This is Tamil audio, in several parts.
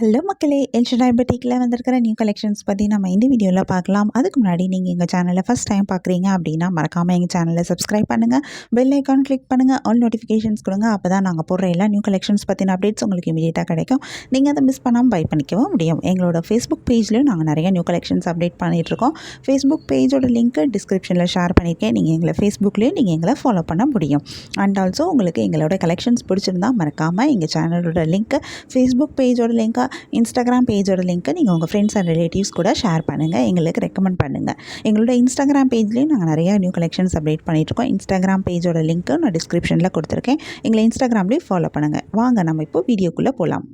ஹலோ மக்களே, எல்ஷடாய் பொட்டிக்கில் வந்திருக்கிற நியூ கலெக்ஷன்ஸ் பற்றி நம்ம இந்த வீடியோவில் பார்க்கலாம். அதுக்கு முன்னாடி நீங்கள் எங்கள் சேனலை ஃபஸ்ட் டைம் பார்க்குறீங்க அப்படின்னா மறக்காமல் எங்கள் சேனலை சப்ஸ்கிரைப் பண்ணுங்கள், பெல் ஐக்கான் கிளிக் பண்ணுங்கள், ஆல் நோட்டிஃபிகேஷன்ஸ் கொடுங்க. அப்போ தான் நாங்கள் போடுற எல்லா நியூ கலெக்ஷன்ஸ் பற்றின அப்டேட்ஸ் உங்களுக்கு இமீடியட்டாக கிடைக்கும். நீங்கள் அதை மிஸ் பண்ணாமல் பை பண்ணிக்கவும் முடியும். எங்களோட ஃபேஸ்புக் பேஜ்லேயும் நாங்கள் நிறைய நியூ கலெக்ஷன்ஸ் அப்டேட் பண்ணிகிட்ருக்கோம். ஃபேஸ்புக் பேஜோட லிங்க்கு டிஸ்கிரிப்ஷனில் ஷேர் பண்ணியிருக்கேன். நீங்கள் எங்களை ஃபேஸ்புக்லேயும் நீங்கள் எங்களை ஃபாலோ பண்ண முடியும். அண்ட் ஆல்சோ உங்களுக்கு எங்களோட கலெக்ஷன்ஸ் பிடிச்சிருந்தா மறக்காமல் எங்கள் சேனலோட லிங்க்கு, ஃபேஸ்புக் பேஜோட லிங்க்கை, இன்ஸ்டாகிராம் பேஜோட லிங்க்கை நீங்கள் உங்கள் ஃப்ரெண்ட்ஸ் அண்ட் ரிலேட்டிவ்ஸ் கூட ஷேர் பண்ணுங்கள், எங்களுக்கு ரெக்கமெண்ட் பண்ணுங்கள். எங்களோட இன்ஸ்டாகிராம் பேஜ்லேயும் நாங்கள் நிறையா நியூ கலெக்ஷன்ஸ் அப்டேட் பண்ணிகிட்ருக்கோம். இன்ஸ்டாகிராம் பேஜோட லிங்க்கு நான் டிஸ்கிரிப்ஷனில் கொடுத்துருக்கேன். எங்களை இன்ஸ்டாகிராம்லேயும் ஃபாலோ பண்ணுங்கள். வாங்க நம்ம இப்போ வீடியோக்குள்ளே போகலாம்.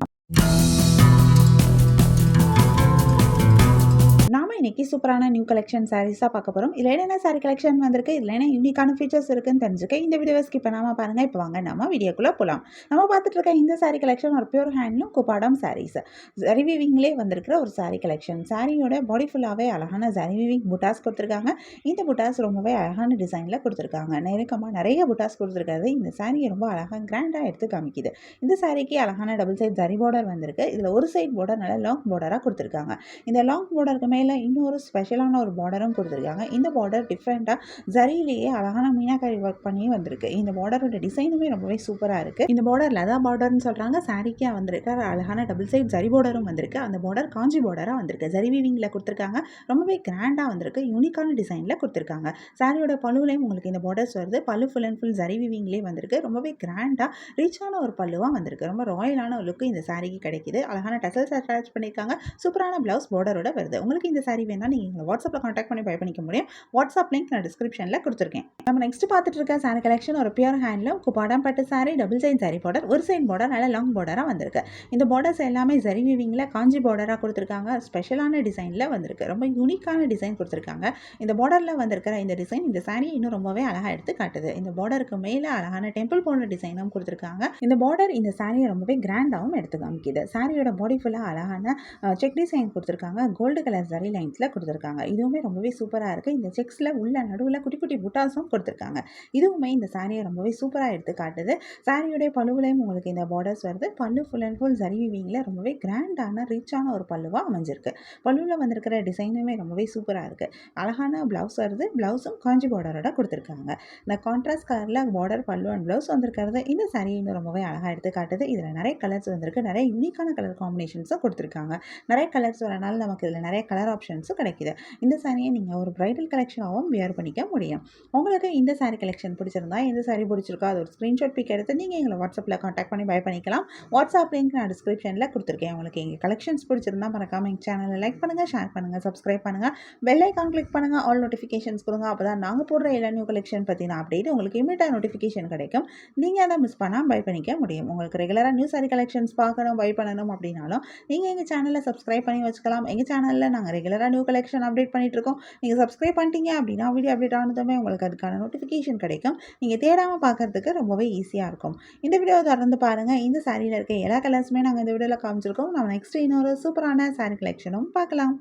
இன்றைக்கி சூப்பரான நியூ கலெக்ஷன் சாரீஸாக பார்க்க போகிறோம். இதில் என்னென்ன சாரீ கலெக்ஷன் வந்திருக்கு, இதில் என்ன யூனிக்கான ஃபீச்சர்ஸ் இருக்குன்னு தெரிஞ்சுக்க இந்த வீடியோவை ஸ்கிப் பண்ணாமல் பாருங்கள். இப்போ வாங்க நம்ம வீடியோக்குள்ளே போகலாம். நம்ம பார்த்துட்டு இருக்க இந்த சாரீ கலெக்ஷன் ஒரு பியூர் ஹேண்ட்லும் குப்பாடம் சாரீஸ், ஜரி வீவிங்லேயே வந்திருக்கிற ஒரு சாரீ கலெக்ஷன். சாரியோட பாடி ஃபுல்லாகவே அழகான ஜரி வீவிங் புட்டாஸ் கொடுத்துருக்காங்க. இந்த புட்டாஸ் ரொம்பவே அழகான டிசைனில் கொடுத்துருக்காங்க. நெருக்கமாக நிறைய புட்டாஸ் கொடுத்துருக்காது. இந்த சாரியை ரொம்ப அழகாக கிராண்டாக எடுத்து காமிக்குது. இந்த சாரிக்கு அழகான டபுள் சைட் ஜரி பார்டர் வந்திருக்கு. இதில் ஒரு சைட் பார்டர் நல்லா லாங் பார்டராக கொடுத்துருக்காங்க. இந்த லாங் பார்டருக்கு மேலே இன்னொரு ஸ்பெஷலான ஒரு பார்டரும் கொடுத்துருக்காங்க. இந்த பார்டர் டிஃப்ரெண்ட்டாக ஜரியிலேயே அழகான மீனாக்காரி ஒர்க் பண்ணி வந்திருக்கு. இந்த பார்டரோட டிசைனுமே ரொம்பவே சூப்பராக இருக்குது. இந்த பார்டர் லதா பார்டர்னு சொல்கிறாங்க. சாரிக்கே வந்திருக்கு அழகான டபுள் சைட் ஜரி பார்டரும் வந்திருக்கு. அந்த பார்டர் காஞ்சி பார்டராக வந்திருக்கு. ஜரி வீவிங்கில் கொடுத்துருக்காங்க. ரொம்பவே கிராண்டாக வந்திருக்கு. யூனிக்கான டிசைனில் கொடுத்துருக்காங்க. சாரியோட பல்லுலையும் உங்களுக்கு இந்த பார்டர்ஸ் வருது. பல்லு ஃபுல் அண்ட் ஃபுல் ஜரி வீவிங்லேயே வந்திருக்கு. ரொம்பவே கிராண்டாக ரிச்சான ஒரு பல்லுவாக வந்திருக்கு. ரொம்ப ராயலான ஒரு லுக்கு இந்த சாரிக்கு கிடைக்குது. அழகான டசல்ஸ் அட்டாச் பண்ணியிருக்காங்க. சூப்பரான ப்ளவுஸ் பார்டரோட வருது. உங்களுக்கு இந்த சாரி வேணால் நீங்கள் எங்களை வாட்ஸ்அப்பில் கான்டாக்ட் பண்ணி பை பண்ணிக்க முடியும். வாட்ஸ்அப் லிங்க் நான் டிஸ்கிரிப்ஷனில் கொடுத்துருக்கேன். நம்ம நெக்ஸ்ட் பார்த்துட்டு இருக்க சாரி கலெக்ஷன் ஒரு பியூர் ஹேண்ட்லூம் குப்பாடம் பட்டு sari, double side sari border, ஒரு சைட் பார்டர் நல்ல லாங் பார்டராக வந்திருக்கு. இந்த பார்டர்ஸ் எல்லாமே ஜரி வீவிங்கில் காஞ்சி பார்டராக கொடுத்துருக்காங்க. ஸ்பெஷலான டிசைனில் வந்திருக்கு. ரொம்ப யூனிக்கான டிசைன் கொடுத்துருக்காங்க. இந்த பார்டரில் வந்திருக்கிற இந்த டிசைன் இந்த சாரி இன்னும் ரொம்பவே அழகாக எடுத்து காட்டுது. இந்த பார்டருக்கு மேலே அழகான டெம்பிள் போன்ற டிசைனும் கொடுத்துருக்காங்க. இந்த பார்டர் இந்த சாரியை ரொம்பவே கிராண்டாகவும் எடுத்து காமிக்குது. சாரியோட பாடி ஃபுல்லாக அழகான செக் டிசைன் கொடுத்துருக்காங்க. கோல்டு கலர் ஜரி லைன்ஸில் கொடுத்துருக்காங்க. இதுவுமே ரொம்பவே சூப்பராக இருக்குது. இந்த செக்ஸில் உள்ள நடுவில் குட்டி குட்டி புட்டாஸும் கொடுத்துருக்காங்க. இதுவுமே இந்த சாரியை ரொம்பவே சூப்பராக எடுத்து காட்டுது. சாரியோடைய பல்லுவிலையும் உங்களுக்கு இந்த பார்டர்ஸ் வருது. பல்லு ஃபுல் அண்ட் ஃபுல் ஜரி வீவிங்கில் ரொம்பவே கிராண்டான ரிச்சான ஒரு பல்லுவாக அமைஞ்சிருக்கு. பல்லுவில் வந்திருக்கிற டிசைனுமே ரொம்பவே சூப்பராக இருக்குது. அழகான ப்ளவுஸ் வருது. ப்ளவுஸும் காஞ்சி பார்டரோட கொடுத்துருக்காங்க. இந்த கான்ட்ராஸ்ட் கலரில் பார்டர் பல்லு அண்ட் ப்ளவுஸ் வந்திருக்கிறது இந்த சாரியை இன்னும் ரொம்பவே அழகாக எடுத்து காட்டுது. இதில் நிறைய கலர்ஸ் வந்திருக்கு. நிறைய யூனிக்கான கலர் காம்பினேஷன்ஸும் கொடுத்துருக்காங்க. நிறைய கலர்ஸ் வரனால நமக்கு இதில் நிறைய கலர் ஆப்ஷன்ஸும் கிடைக்குது. இந்த சாரியை நீங்கள் ஒரு பிரைடல் கலெக்ஷனாகவும் வியர் பண்ணிக்க முடியும். உங்களுக்கு இந்த சாரி கலெக்ஷன் பிடிச்சிருந்தா, எந்த சாரி பிடிச்சிருக்கோ அது ஒரு ஸ்க்ரீன்ஷாட் பிக் எடுத்து நீங்கள் எங்களை வாட்ஸ்அப்பில் கான்டாக்ட் பண்ணி பை பண்ணிக்கலாம். வாட்ஸ்அப் லிங்க் நான் டிஸ்கிரிப்ஷனில் கொடுத்துருக்கேன். உங்களுக்கு எங்கள் கலெக்ஷன்ஸ் பிடிச்சிருந்தா மறக்காமல் எங்கள் சேனலை லைக் பண்ணுங்கள், ஷேர் பண்ணுங்கள், சப்ஸ்கிரைப் பண்ணுங்கள், பெல் ஐக்கான் கிளிக் பண்ணுங்கள், ஆல் நோட்டிஃபிகேஷன்ஸ் கொடுங்க. அப்போ தான் நாங்கள் போடுற எல்லா நியூ கலெக்ஷன் பற்றின அப்டேட் உங்களுக்கு இமீடியட்டாக நோட்டிஃபிகேஷன் கிடைக்கும். நீங்கள் அதை மிஸ் பண்ணால் பை பண்ணிக்க முடியும். உங்களுக்கு ரெகுலராக நியூ சாரி கலெக்ஷன்ஸ் பார்க்கணும், பை பண்ணணும் அப்படின்னாலும் நீங்கள் எங்கள் சேனலை சப்ஸ்கிரைப் பண்ணி வச்சுக்கலாம். எங்கள் சேனலில் நாங்கள் ரெகுலராக நியூ கலெக்ஷன் அப்டேட் பண்ணிகிட்ருக்கோம். நீங்கள் சப்ஸ்கிரைப் பண்ணிட்டீங்க அப்படின்னா வீடியோ அப்டேட் ஆனதுமே உங்களுக்கு அதுக்கான நோட்டிஃபிகேஷன் கிடைக்கும். நீங்கள் தேடாமல் பார்க்குறதுக்கு ரொம்பவே ஈஸியாக இருக்கும். இந்த வீடியோவை தொடர்ந்து பாருங்கள். இந்த சாரியில் இருக்க எல்லா கலர்ஸுமே நாங்கள் இந்த வீடியோவில் காமிச்சிருக்கோம். நம்ம நெக்ஸ்ட் இன்னொரு சூப்பரான சாரி கலெக்ஷனும் பார்க்கலாம்.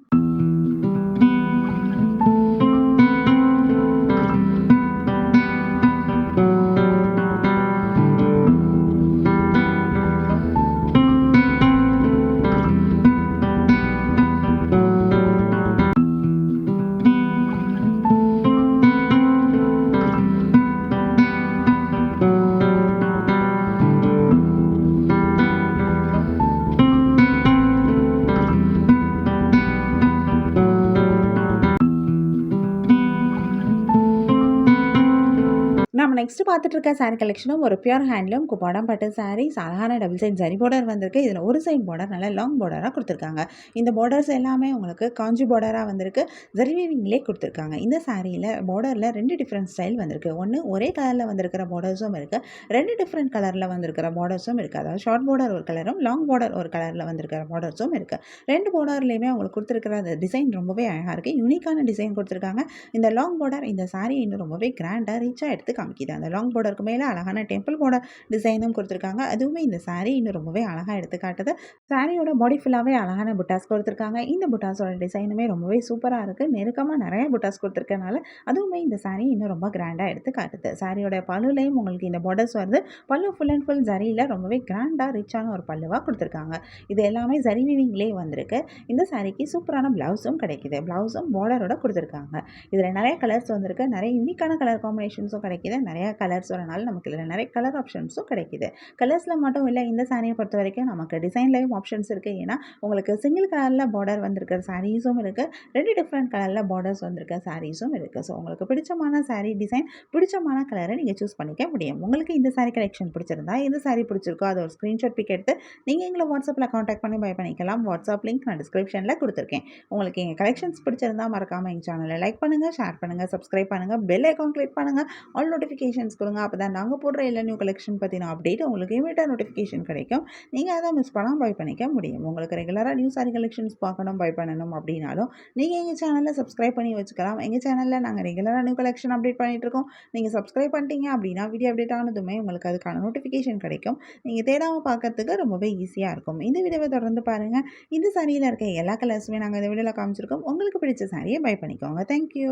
நம்ம நெக்ஸ்ட் பார்த்துட்டு இருக்க சாரி கலெக்ஷனும் ஒரு பியூர் ஹேண்ட்லூம் குப்பாடம் பட்டு சாரீஸ், அழகான டபுள் சைட் ஜரி பார்டர் வந்திருக்கு. இதில் ஒரு சைட் பார்டர் நல்லா லாங் பார்டராக கொடுத்துருக்காங்க. இந்த பார்டர்ஸ் எல்லாமே உங்களுக்கு காஞ்சி பார்டராக வந்திருக்கு. ஜரி வீவிங்லேயே கொடுத்துருக்காங்க. இந்த சாரியில் பார்டரில் 2 டிஃப்ரெண்ட் ஸ்டைல் வந்திருக்கு. ஒன்று ஒரே கலரில் வந்திருக்கிற பார்டர்ஸும் இருக்குது, 2 டிஃப்ரெண்ட் கலரில் வந்திருக்கிற பார்டர்ஸும் இருக்குது. அதாவது ஷார்ட் பார்டர் ஒரு கலரும் லாங் பார்டர் ஒரு கலரில் வந்திருக்கிற பார்டர்ஸும் இருக்குது. 2 பார்டர்லேயுமே உங்களுக்கு கொடுத்துருக்கிற அந்த டிசைன் ரொம்பவே அழகாக இருக்குது. யூனிக்கான டிசைன் கொடுத்துருக்காங்க. இந்த லாங் பார்டர் இந்த சாரியை இன்னும் ரொம்பவே கிராண்டாக ரிச்சாக எடுத்து காமிக்குது. பிடிக்குது. அந்த லாங் பார்டருக்கு மேலே அழகான டெம்பிள் பார்டர் டிசைனும் கொடுத்துருக்காங்க. அதுவுமே இந்த saree இன்னும் ரொம்பவே அழகாக எடுத்து காட்டுது. சாரியோட பாடி ஃபுல்லாகவே அழகான புட்டாஸ் கொடுத்துருக்காங்க. இந்த புட்டாஸோட டிசைனுமே ரொம்பவே சூப்பராக இருக்குது. நெருக்கமாக நிறைய புட்டாஸ் கொடுத்துருக்கனால அதுவுமே இந்த saree இன்னும் ரொம்ப கிராண்டாக எடுத்து காட்டுது. சாரியோட பல்லுலையும் உங்களுக்கு இந்த பார்டர்ஸ் வருது. பல்லு ஃபுல் அண்ட் ஃபுல் ஜரியில் ரொம்பவே கிராண்டாக ரிச்சான ஒரு பல்லுவாக கொடுத்துருக்காங்க. இது எல்லாமே ஜரி வீவிங்லேயே வந்திருக்கு. இந்த சாரிக்கு சூப்பரான ப்ளவுஸும் கிடைக்குது. ப்ளவுஸும் பார்டரோட கொடுத்துருக்காங்க. இதில் நிறைய கலர்ஸ் வந்திருக்கு. நிறைய யூனிக்கான கலர் காம்பினேஷன்ஸும் கிடைக்குது. நிறைய கலர்ஸ் வரனால நமக்கு இதில் நிறைய கலர் ஆப்ஷன்ஸும் கிடைக்குது. கலர்ஸில் மட்டும் இல்லை, இந்த சாரியை பொறுத்த வரைக்கும் நமக்கு டிசைன்லேயும் ஆப்ஷன்ஸ் இருக்குது. ஏன்னா உங்களுக்கு சிங்கிள் கலரில் பார்டர் வந்திருக்கிற சாரீஸும் இருக்குது. 2 டிஃப்ரெண்ட் கலரில் பார்டர்ஸ் வந்திருக்க சாரீஸும் இருக்குது. ஸோ உங்களுக்கு பிடிச்சமான சாரீ டிசைன், பிடிச்சமான கலரை நீங்கள் சூஸ் பண்ணிக்க முடியும். உங்களுக்கு இந்த சாரீ கலெக்ஷன் பிடிச்சிருந்தா, எந்த சாரீ பிடிச்சிருக்கோ அதை ஒரு ஸ்க்ரீன்ஷாட் பிக் எடுத்து நீங்கள் எங்களை வாட்ஸ்அப்பில் காண்டாக்ட் பண்ணி பை பண்ணிக்கலாம். வாட்ஸ்அப் லிங்க் நான் டிஸ்கிரிப்ஷனில் கொடுத்துருக்கேன். உங்களுக்கு எங்கள் கலெக்ஷன்ஸ் பிடிச்சிருந்தா மறக்காமல் எங்கள் சேனலை லைக் பண்ணுங்கள், ஷேர் பண்ணுங்கள், சப்ஸ்கிரைப் பண்ணுங்கள், பெல் ஐக்கான் கிளிக் பண்ணுங்கள், ஆல் நோட்டிஃபிகேஷன்ஸ் கொடுங்க. அப்போ தான் நாங்கள் போடுற எல்லா நியூ கலெக்ஷன் பற்றின அப்டேட் உங்களுக்கு இமீடியட்டாக நோட்டிஃபிகேஷன் கிடைக்கும். நீங்கள் அதை மிஸ் பண்ணாமல் பை பண்ணிக்க முடியும். உங்களுக்கு ரெகுலராக நியூ சாரி கலெக்ஷன்ஸ் பார்க்கணும், பை பண்ணணும் அப்படின்னாலும் நீங்கள் எங்கள் சேனலில் சப்ஸ்கிரைப் பண்ணி வச்சுக்கலாம். எங்கள் சேனலில் நாங்கள் ரெகுலராக நியூ கலெக்ஷன் அப்டேட் பண்ணிகிட்ருக்கோம். நீங்கள் சப்ஸ்கிரைப் பண்ணிட்டீங்க அப்படின்னா வீடியோ அப்டேட் ஆனதுமே உங்களுக்கு அதுக்கான நோட்டிஃபிகேஷன் கிடைக்கும். நீங்கள் தேடாமல் பார்க்கறதுக்கு ரொம்பவே ஈஸியாக இருக்கும். இந்த வீடியோவை தொடர்ந்து பாருங்கள். இந்த சாரியில் இருக்க எல்லா கலர்ஸுமே நாங்கள் இந்த வீடியோவில் காமிச்சிருக்கோம். உங்களுக்கு பிடிச்ச சாரியை பை பண்ணிக்கோங்க. தேங்க்யூ.